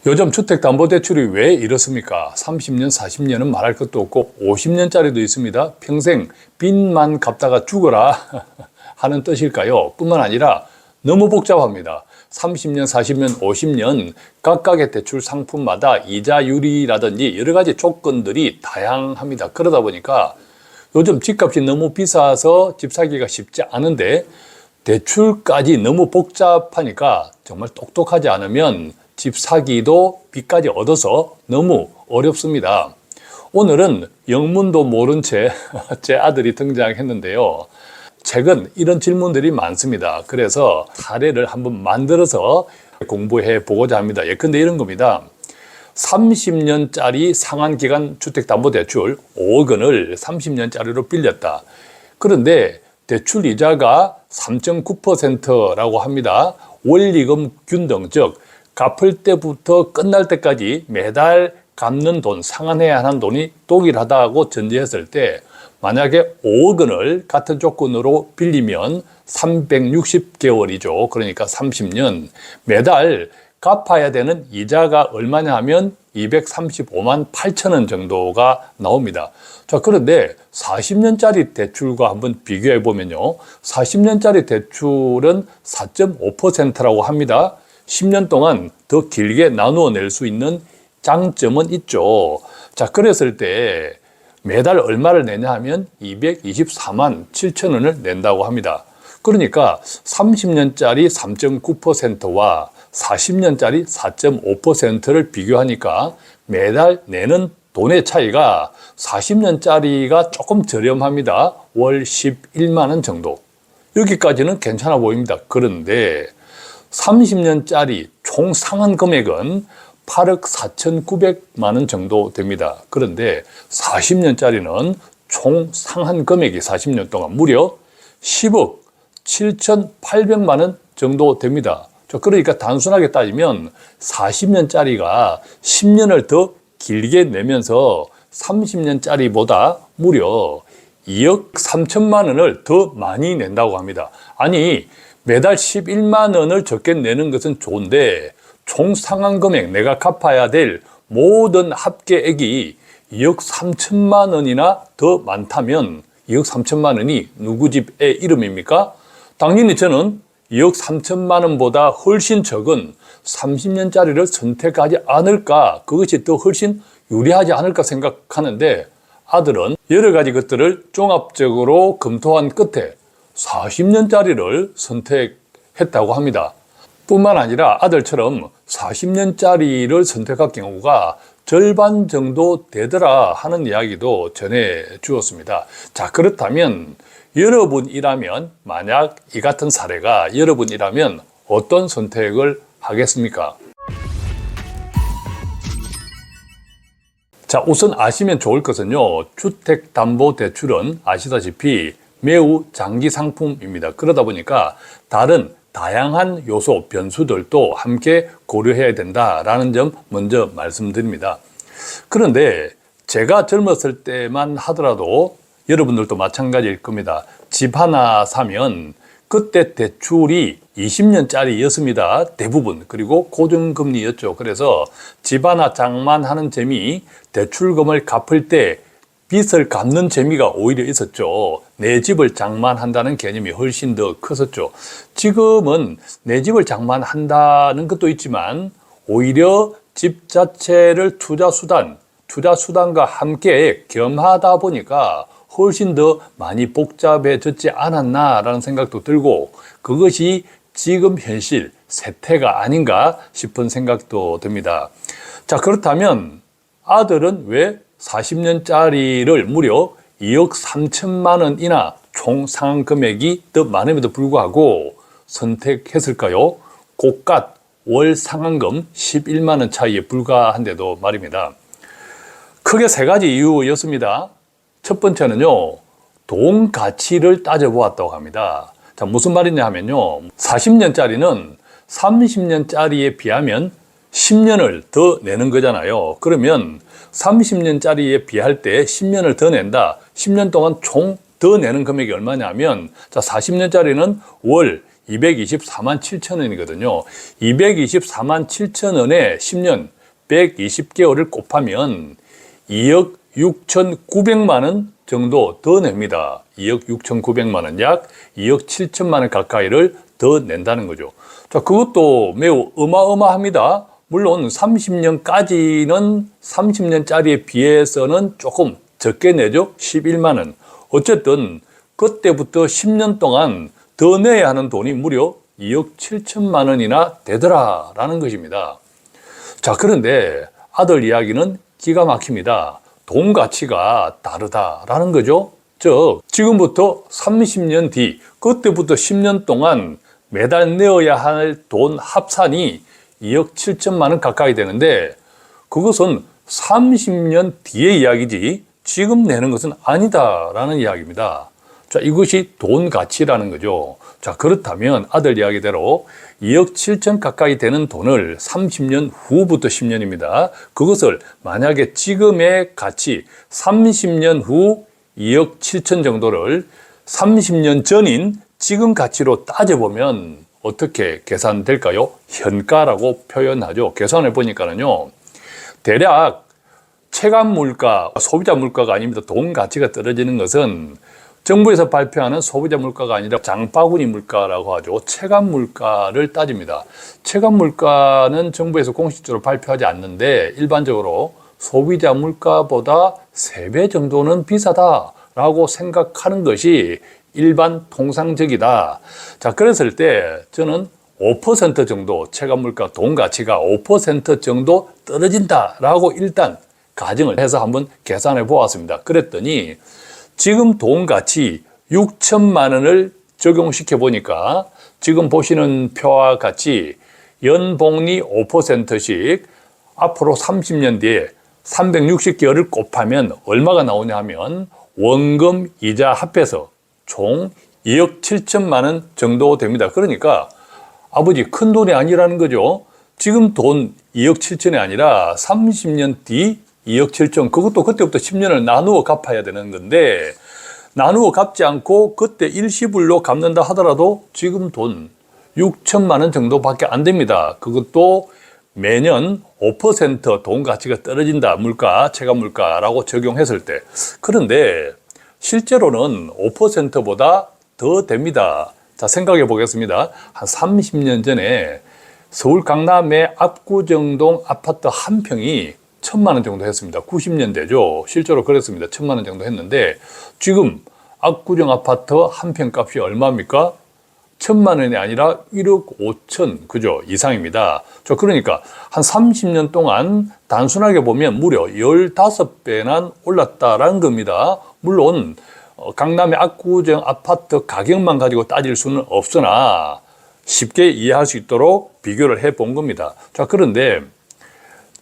요즘 주택담보대출이 왜 이렇습니까? 30년, 40년은 말할 것도 없고 50년짜리도 있습니다. 평생 빚만 갚다가 죽어라 하는 뜻일까요? 뿐만 아니라 너무 복잡합니다. 30년, 40년, 50년 각각의 대출 상품마다 이자율이라든지 여러 가지 조건들이 다양합니다. 그러다 보니까 요즘 집값이 너무 비싸서 집 사기가 쉽지 않은데 대출까지 너무 복잡하니까 정말 똑똑하지 않으면 집 사기도 빚까지 얻어서 너무 어렵습니다. 오늘은 영문도 모른 채 제 아들이 등장했는데요. 최근 이런 질문들이 많습니다. 그래서 사례를 한번 만들어서 공부해 보고자 합니다. 예컨대 이런 겁니다. 30년짜리 상한기간 주택담보대출 5억 원을 30년짜리로 빌렸다. 그런데 대출 이자가 3.9%라고 합니다. 원리금 균등, 즉 갚을 때부터 끝날 때까지 매달 갚는 돈, 상환해야 하는 돈이 동일하다고 전제했을 때 만약에 5억 원을 같은 조건으로 빌리면 360개월이죠. 그러니까 30년. 매달 갚아야 되는 이자가 얼마냐 하면 235만 8천 원 정도가 나옵니다. 자, 그런데 40년짜리 대출과 한번 비교해 보면요. 40년짜리 대출은 4.5%라고 합니다. 10년 동안 더 길게 나누어 낼 수 있는 장점은 있죠. 자, 그랬을 때 매달 얼마를 내냐 하면 224만 7천 원을 낸다고 합니다. 그러니까 30년짜리 3.9%와 40년짜리 4.5%를 비교하니까 매달 내는 돈의 차이가 40년짜리가 조금 저렴합니다. 월 11만 원 정도. 여기까지는 괜찮아 보입니다. 그런데 30년짜리 총 상환 금액은 8억 4,900만 원 정도 됩니다. 그런데 40년짜리는 총 상환 금액이 40년 동안 무려 10억 7,800만 원 정도 됩니다. 그러니까 단순하게 따지면 40년짜리가 10년을 더 길게 내면서 30년짜리보다 무려 2억 3천만 원을 더 많이 낸다고 합니다. 아니, 매달 11만 원을 적게 내는 것은 좋은데 총 상환 금액, 내가 갚아야 될 모든 합계액이 2억 3천만 원이나 더 많다면 2억 3천만 원이 누구 집의 이름입니까? 당연히 저는 2억 3천만 원보다 훨씬 적은 30년짜리를 선택하지 않을까, 그것이 더 훨씬 유리하지 않을까 생각하는데 아들은 여러 가지 것들을 종합적으로 검토한 끝에 40년짜리를 선택했다고 합니다. 뿐만 아니라 아들처럼 40년짜리를 선택할 경우가 절반 정도 되더라 하는 이야기도 전해 주었습니다. 자, 그렇다면 여러분이라면, 만약 이 같은 사례가 여러분이라면 어떤 선택을 하겠습니까? 자, 우선 아시면 좋을 것은요, 주택담보대출은 아시다시피 매우 장기 상품입니다. 그러다 보니까 다른 다양한 요소, 변수들도 함께 고려해야 된다라는 점 먼저 말씀드립니다. 그런데 제가 젊었을 때만 하더라도 여러분들도 마찬가지일 겁니다. 집 하나 사면 그때 대출이 20년짜리였습니다. 대부분. 그리고 고정금리였죠. 그래서 집 하나 장만하는 재미, 대출금을 갚을 때 빚을 갚는 재미가 오히려 있었죠. 내 집을 장만한다는 개념이 훨씬 더 컸었죠. 지금은 내 집을 장만한다는 것도 있지만 오히려 집 자체를 투자수단과 함께 겸하다 보니까 훨씬 더 많이 복잡해졌지 않았나라는 생각도 들고, 그것이 지금 현실 세태가 아닌가 싶은 생각도 듭니다. 자, 그렇다면 아들은 왜 40년짜리를 무려 2억 3천만 원이나 총 상환 금액이 더 많음에도 불구하고 선택했을까요? 고가 월 상환금 11만 원 차이에 불과한데도 말입니다. 크게 세 가지 이유였습니다. 첫 번째는요, 돈 가치를 따져보았다고 합니다. 자, 무슨 말이냐 하면요, 40년짜리는 30년짜리에 비하면 10년을 더 내는 거잖아요. 그러면 30년짜리에 비할 때 10년을 더 낸다. 10년 동안 총 더 내는 금액이 얼마냐 하면, 자, 40년짜리는 월 224만 7천 원이거든요. 224만 7천 원에 10년 120개월을 곱하면 2억 6,900만 원 정도 더 냅니다. 2억 6,900만 원, 약 2억 7천만 원 가까이를 더 낸다는 거죠. 자, 그것도 매우 어마어마합니다. 물론 30년까지는 30년짜리에 비해서는 조금 적게 내죠. 11만 원. 어쨌든 그때부터 10년 동안 더 내야 하는 돈이 무려 2억 7천만 원이나 되더라라는 것입니다. 자, 그런데 아들 이야기는 기가 막힙니다. 돈 가치가 다르다라는 거죠. 즉, 지금부터 30년 뒤, 그때부터 10년 동안 매달 내어야 할 돈 합산이 2억 7천만 원 가까이 되는데, 그것은 30년 뒤의 이야기지 지금 내는 것은 아니다라는 이야기입니다. 자, 이것이 돈 가치라는 거죠. 자, 그렇다면 아들 이야기대로 2억 7천 가까이 되는 돈을 30년 후부터 10년입니다. 그것을 만약에 지금의 가치 30년 후 2억 7천 정도를 30년 전인 지금 가치로 따져보면 어떻게 계산될까요? 현가라고 표현하죠. 계산해 보니까는요, 대략 체감 물가, 소비자 물가가 아닙니다. 돈 가치가 떨어지는 것은 정부에서 발표하는 소비자 물가가 아니라 장바구니 물가라고 하죠. 체감 물가를 따집니다. 체감 물가는 정부에서 공식적으로 발표하지 않는데 일반적으로 소비자 물가보다 3배 정도는 비싸다라고 생각하는 것이 일반 통상적이다. 자, 그랬을 때 저는 5% 정도 체감 물가 돈 가치가 5% 정도 떨어진다라고 일단 가정을 해서 한번 계산해 보았습니다. 그랬더니 지금 돈 가치 6천만 원을 적용시켜 보니까 지금 보시는 표와 같이 연복리 5%씩 앞으로 30년 뒤에 360개월을 곱하면 얼마가 나오냐 하면 원금 이자 합해서 총 2억 7천만 원 정도 됩니다. 그러니까 아버지 큰 돈이 아니라는 거죠. 지금 돈 2억 7천이 아니라 30년 뒤 2억 7천, 그것도 그때부터 10년을 나누어 갚아야 되는 건데 나누어 갚지 않고 그때 일시불로 갚는다 하더라도 지금 돈 6천만 원 정도밖에 안 됩니다. 그것도 매년 5% 돈 가치가 떨어진다, 물가, 체감 물가라고 적용했을 때. 그런데 실제로는 5%보다 더 됩니다. 자, 생각해 보겠습니다. 한 30년 전에 서울 강남의 압구정동 아파트 한 평이 1,000만 원 정도 했습니다. 90년대죠. 실제로 그랬습니다. 1,000만 원 정도 했는데 지금 압구정 아파트 한 평 값이 얼마입니까? 1,000만 원이 아니라 1억 5천, 그죠? 이상입니다. 저 그러니까 한 30년 동안 단순하게 보면 무려 15배나 올랐다라는 겁니다. 물론 강남의 압구정 아파트 가격만 가지고 따질 수는 없으나 쉽게 이해할 수 있도록 비교를 해 본 겁니다. 자, 그런데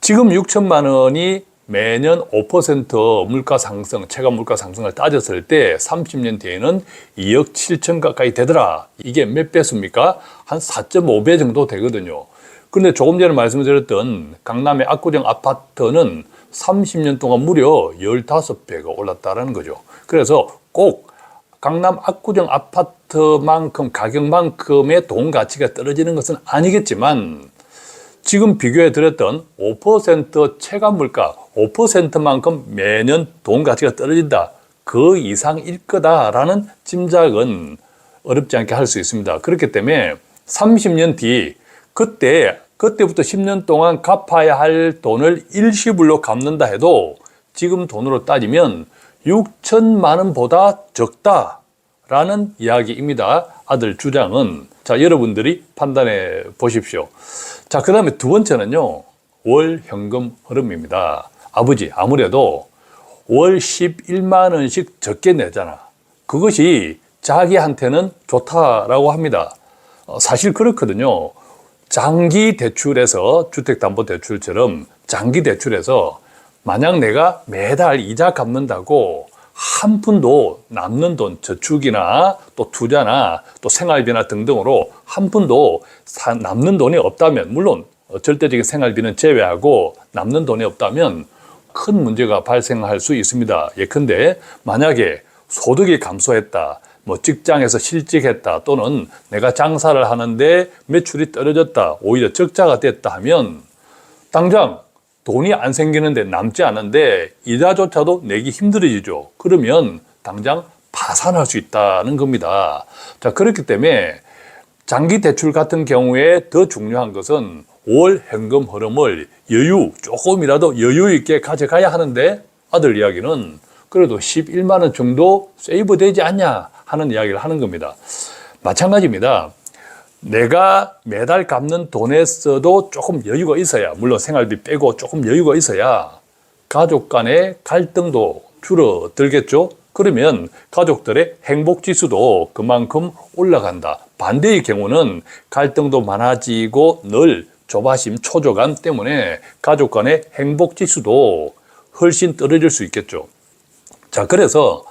지금 6천만 원이 매년 5% 물가 상승, 체감 물가 상승을 따졌을 때 30년 뒤에는 2억 7천 가까이 되더라. 이게 몇 배수입니까? 한 4.5배 정도 되거든요. 그런데 조금 전에 말씀드렸던 강남의 압구정 아파트는 30년 동안 무려 15배가 올랐다는 거죠. 그래서 꼭 강남 압구정 아파트만큼 가격만큼의 돈 가치가 떨어지는 것은 아니겠지만 지금 비교해 드렸던 5% 체감 물가 5%만큼 매년 돈 가치가 떨어진다. 그 이상일 거다라는 짐작은 어렵지 않게 할 수 있습니다. 그렇기 때문에 30년 뒤 그때부터 10년 동안 갚아야 할 돈을 일시불로 갚는다 해도 지금 돈으로 따지면 6천만 원보다 적다라는 이야기입니다. 아들 주장은. 자, 여러분들이 판단해 보십시오. 자, 그 다음에 두 번째는요, 월 현금 흐름입니다. 아버지, 아무래도 월 11만 원씩 적게 내잖아. 그것이 자기한테는 좋다라고 합니다. 사실 그렇거든요. 장기 대출에서 주택담보대출처럼 장기 대출에서 만약 내가 매달 이자 갚는다고 한 푼도 남는 돈, 저축이나 또 투자나 또 생활비나 등등으로 한 푼도 남는 돈이 없다면, 물론 절대적인 생활비는 제외하고 남는 돈이 없다면 큰 문제가 발생할 수 있습니다. 예컨대 만약에 소득이 감소했다, 뭐 직장에서 실직했다 또는 내가 장사를 하는데 매출이 떨어졌다, 오히려 적자가 됐다 하면 당장 돈이 안 생기는데 남지 않은데 이자조차도 내기 힘들어지죠. 그러면 당장 파산할 수 있다는 겁니다. 자, 그렇기 때문에 장기 대출 같은 경우에 더 중요한 것은 월 현금 흐름을 조금이라도 여유 있게 가져가야 하는데 아들 이야기는 그래도 11만 원 정도 세이브 되지 않냐 하는 이야기를 하는 겁니다. 마찬가지입니다. 내가 매달 갚는 돈에서도 조금 여유가 있어야, 물론 생활비 빼고 조금 여유가 있어야 가족 간의 갈등도 줄어들겠죠. 그러면 가족들의 행복지수도 그만큼 올라간다. 반대의 경우는 갈등도 많아지고 늘 조바심, 초조감 때문에 가족 간의 행복지수도 훨씬 떨어질 수 있겠죠. 자, 그래서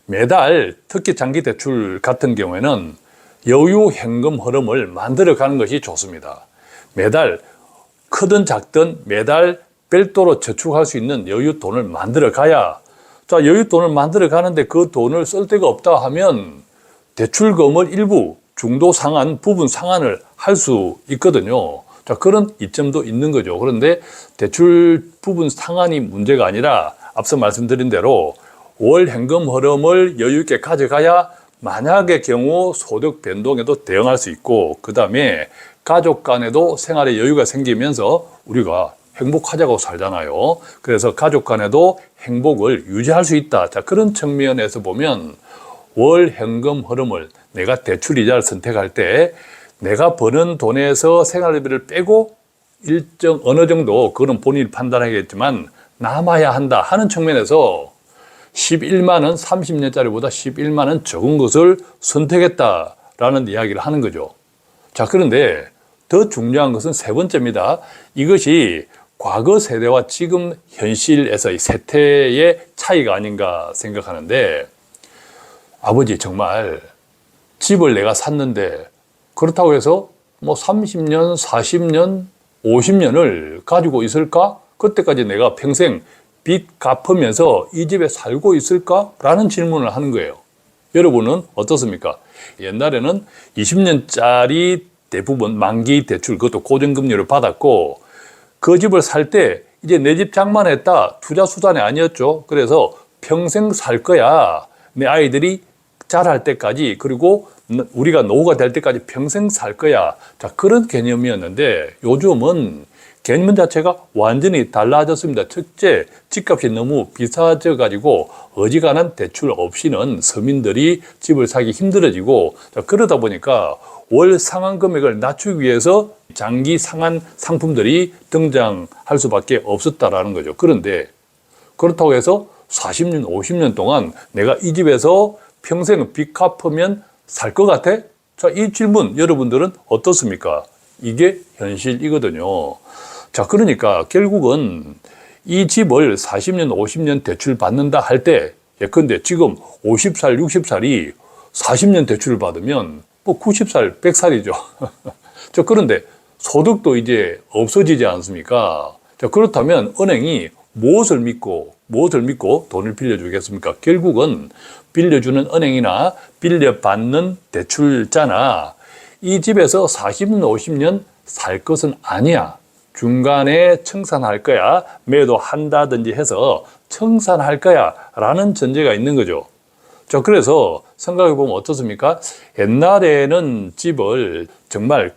매달 특히 장기 대출 같은 경우에는 여유 현금 흐름을 만들어 가는 것이 좋습니다. 매달 크든 작든 매달 별도로 저축할 수 있는 여유 돈을 만들어 가야, 자, 여유 돈을 만들어 가는데 그 돈을 쓸 데가 없다 하면 대출금을 일부 중도 상환, 부분 상환을 할 수 있거든요. 자, 그런 이점도 있는 거죠. 그런데 대출 부분 상환이 문제가 아니라 앞서 말씀드린 대로 월 현금 흐름을 여유 있게 가져가야 만약의 경우 소득 변동에도 대응할 수 있고, 그 다음에 가족 간에도 생활에 여유가 생기면서 우리가 행복하자고 살잖아요. 그래서 가족 간에도 행복을 유지할 수 있다. 자, 그런 측면에서 보면 월 현금 흐름을 내가 대출 이자를 선택할 때 내가 버는 돈에서 생활비를 빼고 일정 어느 정도, 그건 본인이 판단하겠지만 남아야 한다 하는 측면에서 11만 원, 30년짜리보다 11만 원 적은 것을 선택했다라는 이야기를 하는 거죠. 자, 그런데 더 중요한 것은 세 번째입니다. 이것이 과거 세대와 지금 현실에서의 세태의 차이가 아닌가 생각하는데, 아버지 정말 집을 내가 샀는데 그렇다고 해서 뭐 30년, 40년, 50년을 가지고 있을까? 그때까지 내가 평생 빚 갚으면서 이 집에 살고 있을까? 라는 질문을 하는 거예요. 여러분은 어떻습니까? 옛날에는 20년짜리 대부분 만기 대출, 그것도 고정금리를 받았고, 그 집을 살 때 이제 내 집 장만했다, 투자 수단이 아니었죠. 그래서 평생 살 거야. 내 아이들이 자랄 때까지, 그리고 우리가 노후가 될 때까지 평생 살 거야. 자, 그런 개념이었는데 요즘은 개념 자체가 완전히 달라졌습니다. 첫째, 집값이 너무 비싸져 가지고 어지간한 대출 없이는 서민들이 집을 사기 힘들어지고, 자, 그러다 보니까 월 상환 금액을 낮추기 위해서 장기 상환 상품들이 등장할 수밖에 없었다라는 거죠. 그런데 그렇다고 해서 40년, 50년 동안 내가 이 집에서 평생 빚 갚으면 살 것 같아? 자, 이 질문 여러분들은 어떻습니까? 이게 현실이거든요. 자, 그러니까 결국은 이 집을 40년, 50년 대출 받는다 할 때, 예컨대 지금 50살, 60살이 40년 대출을 받으면 뭐 90살, 100살이죠. 자, 그런데 소득도 이제 없어지지 않습니까? 자, 그렇다면 은행이 무엇을 믿고 돈을 빌려주겠습니까? 결국은 빌려주는 은행이나 빌려받는 대출자나 이 집에서 40년, 50년 살 것은 아니야. 중간에 청산할 거야. 매도한다든지 해서 청산할 거야. 라는 전제가 있는 거죠. 자, 그래서 생각해보면 어떻습니까? 옛날에는 집을 정말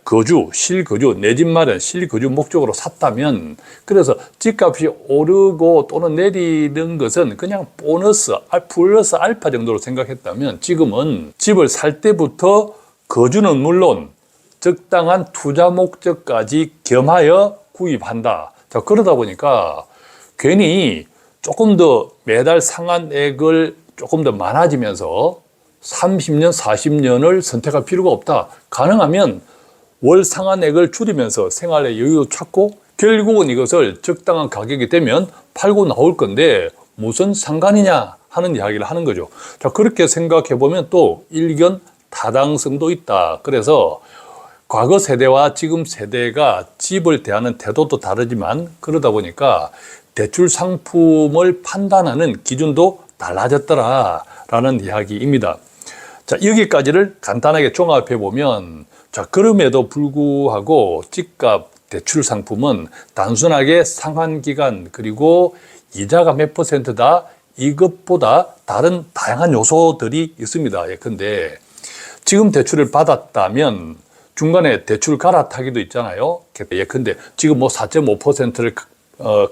실거주, 내 집 마련, 실거주 목적으로 샀다면, 그래서 집값이 오르고 또는 내리는 것은 그냥 보너스, 플러스 알파 정도로 생각했다면, 지금은 집을 살 때부터 거주는 물론 적당한 투자 목적까지 겸하여 구입한다. 자, 그러다 보니까 괜히 조금 더 매달 상환액을 조금 더 많아지면서 30년, 40년을 선택할 필요가 없다. 가능하면 월 상환액을 줄이면서 생활의 여유도 찾고, 결국은 이것을 적당한 가격이 되면 팔고 나올 건데 무슨 상관이냐 하는 이야기를 하는 거죠. 자, 그렇게 생각해 보면 또 일견 타당성도 있다. 그래서 과거 세대와 지금 세대가 집을 대하는 태도도 다르지만, 그러다 보니까 대출 상품을 판단하는 기준도 달라졌더라라는 이야기입니다. 자, 여기까지를 간단하게 종합해 보면, 자, 그럼에도 불구하고 집값 대출 상품은 단순하게 상환기간 그리고 이자가 몇 %다 이것보다 다른 다양한 요소들이 있습니다. 예컨대 지금 대출을 받았다면 중간에 대출 갈아타기도 있잖아요. 예컨대 지금 뭐 4.5%를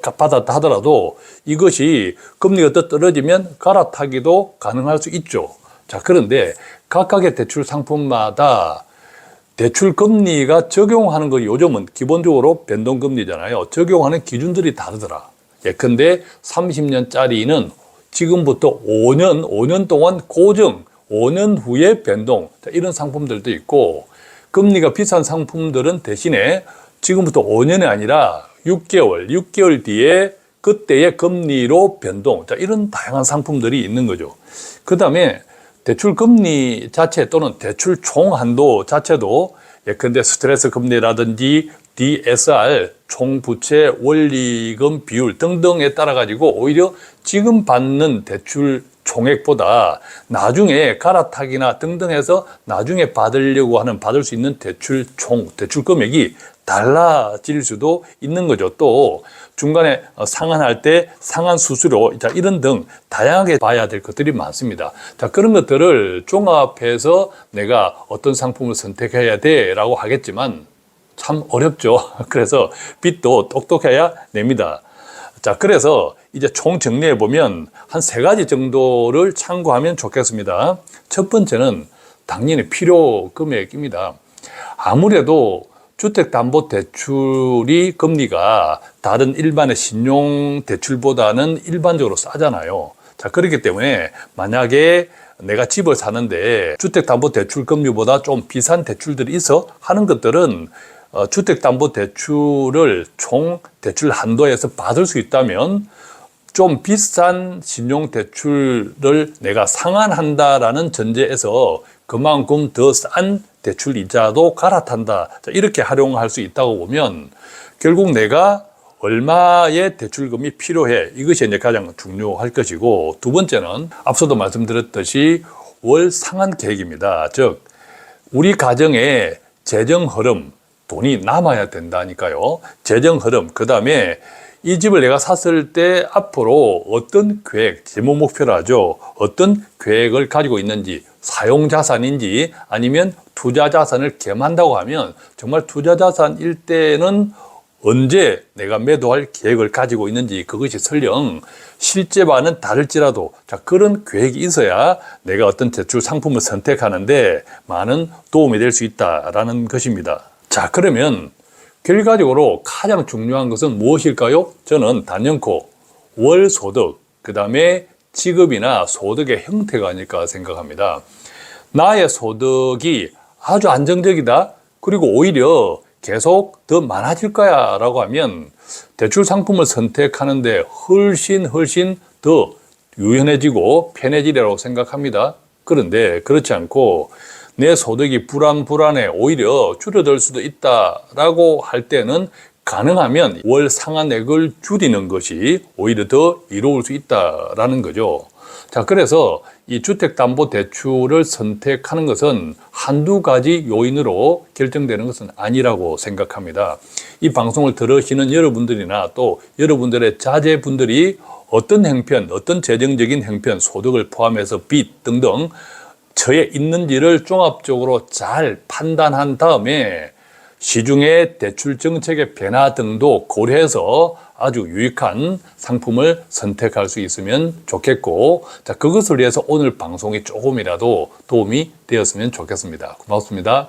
받았다 하더라도 이것이 금리가 더 떨어지면 갈아타기도 가능할 수 있죠. 자, 그런데 각각의 대출 상품마다 대출 금리가 적용하는 거 요즘은 기본적으로 변동금리잖아요. 적용하는 기준들이 다르더라. 예컨대 30년짜리는 지금부터 5년 동안 고정, 5년 후에 변동, 자, 이런 상품들도 있고, 금리가 비싼 상품들은 대신에 지금부터 5년이 아니라 6개월 뒤에 그때의 금리로 변동, 자, 이런 다양한 상품들이 있는 거죠. 그 다음에 대출 금리 자체 또는 대출 총 한도 자체도 예컨대 스트레스 금리라든지 DSR, 총부채 원리금 비율 등등에 따라 가지고 오히려 지금 받는 대출 총액보다 나중에 갈아타기나 등등 해서 나중에 받을 수 있는 대출 금액이 달라질 수도 있는 거죠. 또 중간에 상환할 때 상환 수수료, 자, 이런 등 다양하게 봐야 될 것들이 많습니다. 자, 그런 것들을 종합해서 내가 어떤 상품을 선택해야 돼라고 하겠지만 참 어렵죠. 그래서 빚도 똑똑해야 냅니다. 자, 그래서 이제 총 정리해 보면 한 3가지 정도를 참고하면 좋겠습니다. 첫 번째는 당연히 필요 금액입니다. 아무래도 주택담보대출이 금리가 다른 일반의 신용대출보다는 일반적으로 싸잖아요. 자, 그렇기 때문에 만약에 내가 집을 사는데 주택담보대출 금리보다 좀 비싼 대출들이 있어 하는 것들은 주택담보대출을 총 대출 한도에서 받을 수 있다면 좀 비싼 신용대출을 내가 상환한다라는 전제에서 그만큼 더 싼 대출 이자도 갈아탄다. 이렇게 활용할 수 있다고 보면 결국 내가 얼마의 대출금이 필요해. 이것이 이제 가장 중요할 것이고, 두 번째는 앞서도 말씀드렸듯이 월 상환 계획입니다. 즉, 우리 가정의 재정 흐름, 돈이 남아야 된다니까요. 재정 흐름, 그 다음에 이 집을 내가 샀을 때 앞으로 어떤 계획, 재무 목표를 하죠. 어떤 계획을 가지고 있는지, 사용자산인지 아니면 투자자산을 겸한다고 하면 정말 투자자산일 때는 언제 내가 매도할 계획을 가지고 있는지 그것이 설령 실제와는 다를지라도 자, 그런 계획이 있어야 내가 어떤 대출 상품을 선택하는데 많은 도움이 될 수 있다라는 것입니다. 자, 그러면 결과적으로 가장 중요한 것은 무엇일까요? 저는 단연코 월소득, 그 다음에 직업이나 소득의 형태가 아닐까 생각합니다. 나의 소득이 아주 안정적이다. 그리고 오히려 계속 더 많아질 거야 라고 하면 대출 상품을 선택하는데 훨씬 더 유연해지고 편해지리라고 생각합니다. 그런데 그렇지 않고 내 소득이 불안해 오히려 줄어들 수도 있다라고 할 때는 가능하면 월 상환액을 줄이는 것이 오히려 더 이로울 수 있다라는 거죠. 자, 그래서 이 주택담보대출을 선택하는 것은 한두 가지 요인으로 결정되는 것은 아니라고 생각합니다. 이 방송을 들으시는 여러분들이나 또 여러분들의 자제분들이 어떤 형편, 어떤 재정적인 형편, 소득을 포함해서 빚 등등 처해 있는지를 종합적으로 잘 판단한 다음에 시중의 대출 정책의 변화 등도 고려해서 아주 유익한 상품을 선택할 수 있으면 좋겠고, 자, 그것을 위해서 오늘 방송이 조금이라도 도움이 되었으면 좋겠습니다. 고맙습니다.